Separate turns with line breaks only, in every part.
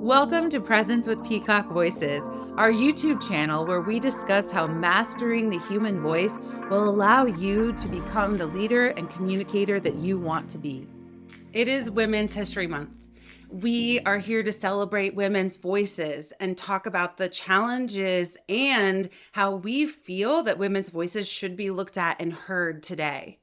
Welcome to Presence with Peacock Voices, our YouTube channel where we discuss how mastering the human voice will allow you to become the leader and communicator that you want to be. It is Women's History Month. We are here to celebrate women's voices and talk about the challenges and how we feel that women's voices should be looked at and heard today.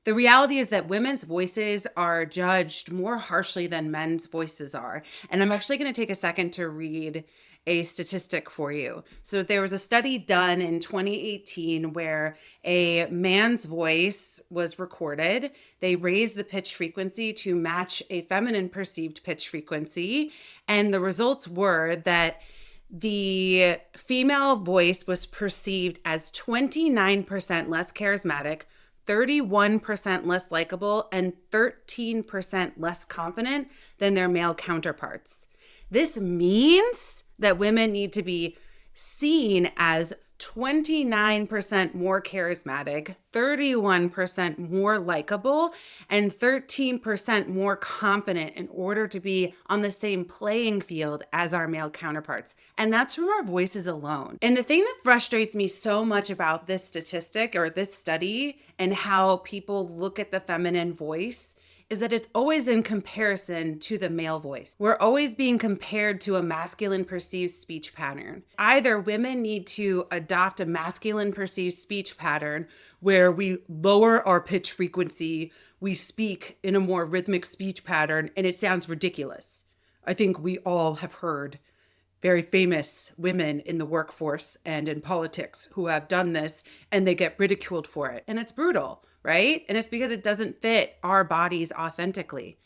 The reality is that women's voices are judged more harshly than men's voices are. And I'm actually going to take a second to read a statistic for you. So there was a study done in 2018 where a man's voice was recorded. They raised the pitch frequency to match a feminine perceived pitch frequency. And the results were that the female voice was perceived as 29% less charismatic, 31% less likable, and 13% less confident than their male counterparts. This means that women need to be seen as 29% more charismatic, 31% more likable, and 13% more confident in order to be on the same playing field as our male counterparts. And that's from our voices alone. And the thing that frustrates me so much about this statistic or this study and how people look at the feminine voice is that it's always in comparison to the male voice. We're always being compared to a masculine perceived speech pattern. Either women need to adopt a masculine perceived speech pattern where we lower our pitch frequency, we speak in a more rhythmic speech pattern, and it sounds ridiculous. I think we all have heard very famous women in the workforce and in politics who have done this, and they get ridiculed for it. And it's brutal, right? And it's because it doesn't fit our bodies authentically.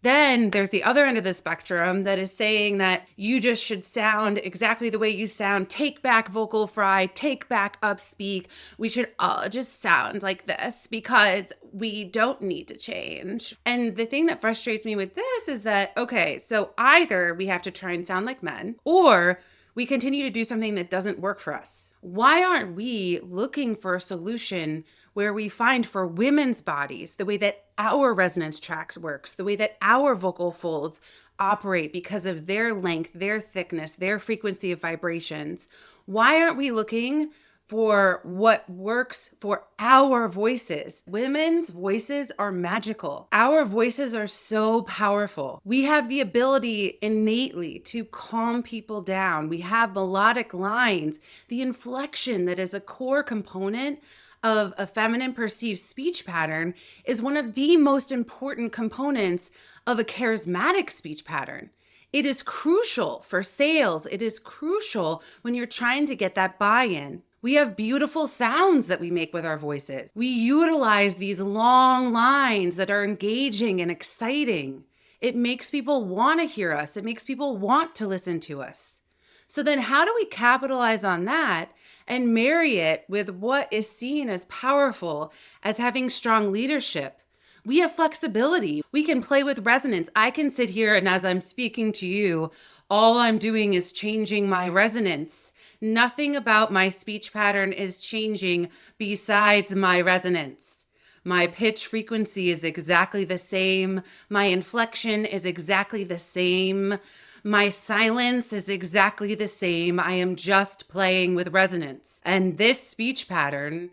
Then there's the other end of the spectrum that is saying that you just should sound exactly the way you sound. Take back vocal fry, take back upspeak. We should all just sound like this because we don't need to change. And the thing that frustrates me with this is that, okay, so either we have to try and sound like men or we continue to do something that doesn't work for us. Why aren't we looking for a solution where we find for women's bodies the way that our resonance tracks works, the way that our vocal folds operate because of their length, their thickness, their frequency of vibrations? Why aren't we looking for what works for our voices? Women's voices are magical. Our voices are so powerful. We have the ability innately to calm people down. We have melodic lines, the inflection that is a core component of a feminine perceived speech pattern is one of the most important components of a charismatic speech pattern. It is crucial for sales. It is crucial when you're trying to get that buy-in. We have beautiful sounds that we make with our voices. We utilize these long lines that are engaging and exciting. It makes people want to hear us. It makes people want to listen to us. So then how do we capitalize on that and marry it with what is seen as powerful as having strong leadership? We have flexibility. We can play with resonance. I can sit here and as I'm speaking to you, all I'm doing is changing my resonance. Nothing about my speech pattern is changing besides my resonance. My pitch frequency is exactly the same. My inflection is exactly the same. My silence is exactly the same. I am just playing with resonance. And this speech pattern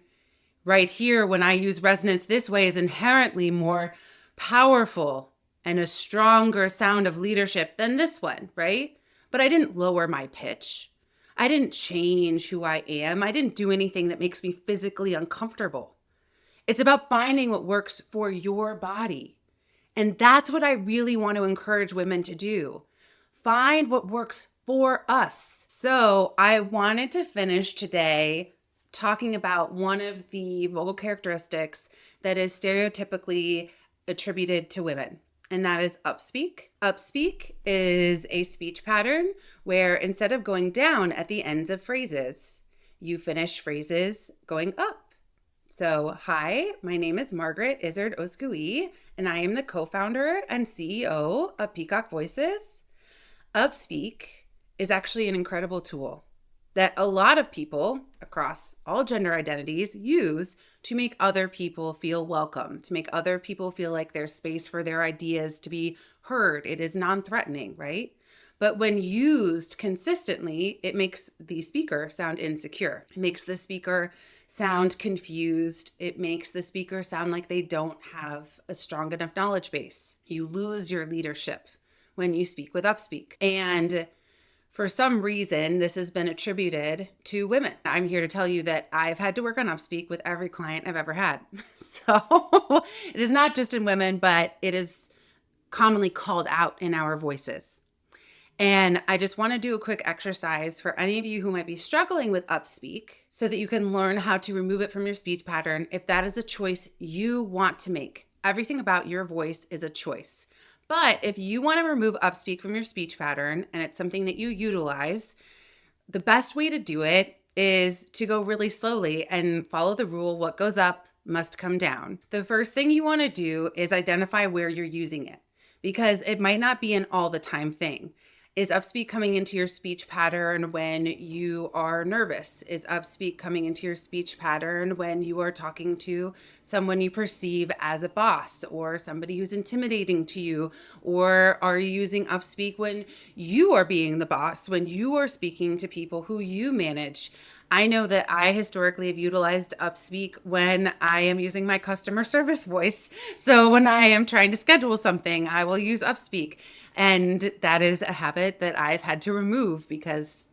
right here, when I use resonance this way, is inherently more powerful and a stronger sound of leadership than this one, right? But I didn't lower my pitch. I didn't change who I am. I didn't do anything that makes me physically uncomfortable. It's about finding what works for your body. And that's what I really want to encourage women to do. Find what works for us. So I wanted to finish today talking about one of the vocal characteristics that is stereotypically attributed to women, and that is upspeak. Upspeak is a speech pattern where instead of going down at the ends of phrases, you finish phrases going up. So, hi, my name is Margaret Izzard Oskui, and I am the co-founder and CEO of Peacock Voices. Upspeak is actually an incredible tool that a lot of people across all gender identities use to make other people feel welcome, to make other people feel like there's space for their ideas to be heard. It is non-threatening, right? But when used consistently, it makes the speaker sound insecure. It makes the speaker sound confused. It makes the speaker sound like they don't have a strong enough knowledge base. You lose your leadership when you speak with upspeak. And for some reason, this has been attributed to women. I'm here to tell you that I've had to work on upspeak with every client I've ever had. So it is not just in women, but it is commonly called out in our voices. And I just want to do a quick exercise for any of you who might be struggling with upspeak so that you can learn how to remove it from your speech pattern if that is a choice you want to make. Everything about your voice is a choice. But if you want to remove upspeak from your speech pattern and it's something that you utilize, the best way to do it is to go really slowly and follow the rule, what goes up must come down. The first thing you want to do is identify where you're using it, because it might not be an all the time thing. Is upspeak coming into your speech pattern when you are nervous? Is upspeak coming into your speech pattern when you are talking to someone you perceive as a boss or somebody who's intimidating to you? Or are you using upspeak when you are being the boss, when you are speaking to people who you manage? I know that I historically have utilized upspeak when I am using my customer service voice. So when I am trying to schedule something, I will use upspeak. And that is a habit that I've had to remove because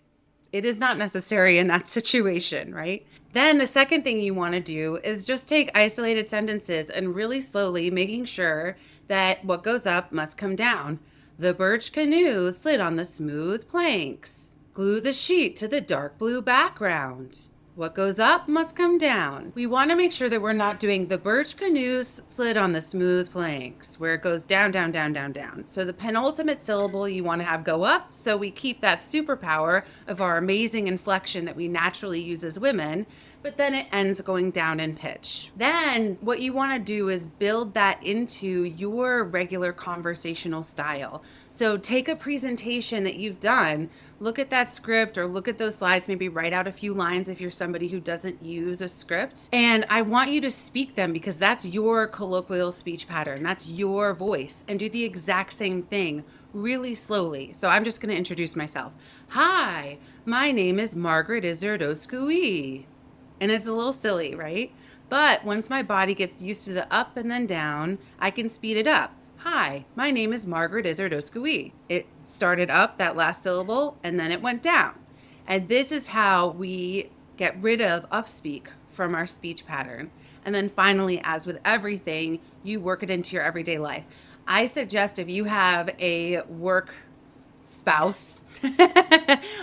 it is not necessary in that situation, right? Then the second thing you want to do is just take isolated sentences and really slowly making sure that what goes up must come down. The birch canoe slid on the smooth planks. Glue the sheet to the dark blue background. What goes up must come down. We want to make sure that we're not doing the birch canoe slid on the smooth planks, where it goes down, down, down, down, down. So the penultimate syllable you want to have go up, so we keep that superpower of our amazing inflection that we naturally use as women, but then it ends going down in pitch. Then what you want to do is build that into your regular conversational style. So take a presentation that you've done, look at that script or look at those slides, maybe write out a few lines if you're somebody who doesn't use a script. And I want you to speak them because that's your colloquial speech pattern. That's your voice, and do the exact same thing really slowly. So I'm just going to introduce myself. Hi, my name is Margaret Izzard-Oskouyi. And it's a little silly, right? But once my body gets used to the up and then down, I can speed it up. Hi, my name is Margaret Izzard-Oskouyi. It started up, that last syllable, and then it went down. And this is how we get rid of upspeak from our speech pattern. And then finally, as with everything, you work it into your everyday life. I suggest if you have a work spouse,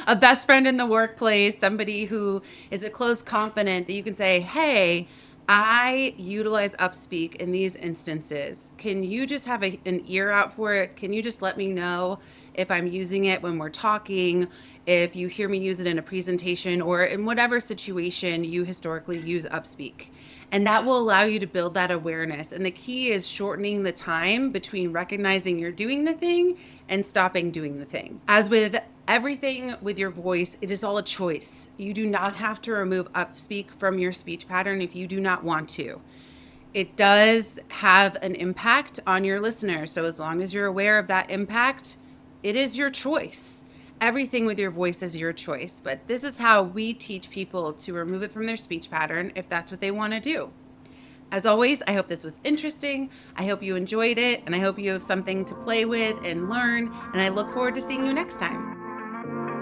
a best friend in the workplace, somebody who is a close confidant, that you can say, hey, I utilize upspeak in these instances. Can you just have an ear out for it? Can you just let me know if I'm using it when we're talking, if you hear me use it in a presentation, or in whatever situation you historically use upspeak? And that will allow you to build that awareness. And the key is shortening the time between recognizing you're doing the thing and stopping doing the thing. As with everything with your voice, it is all a choice. You do not have to remove upspeak from your speech pattern if you do not want to. It does have an impact on your listener. So as long as you're aware of that impact, it is your choice. Everything with your voice is your choice, but this is how we teach people to remove it from their speech pattern if that's what they want to do. As always, I hope this was interesting. I hope you enjoyed it, and I hope you have something to play with and learn, and I look forward to seeing you next time.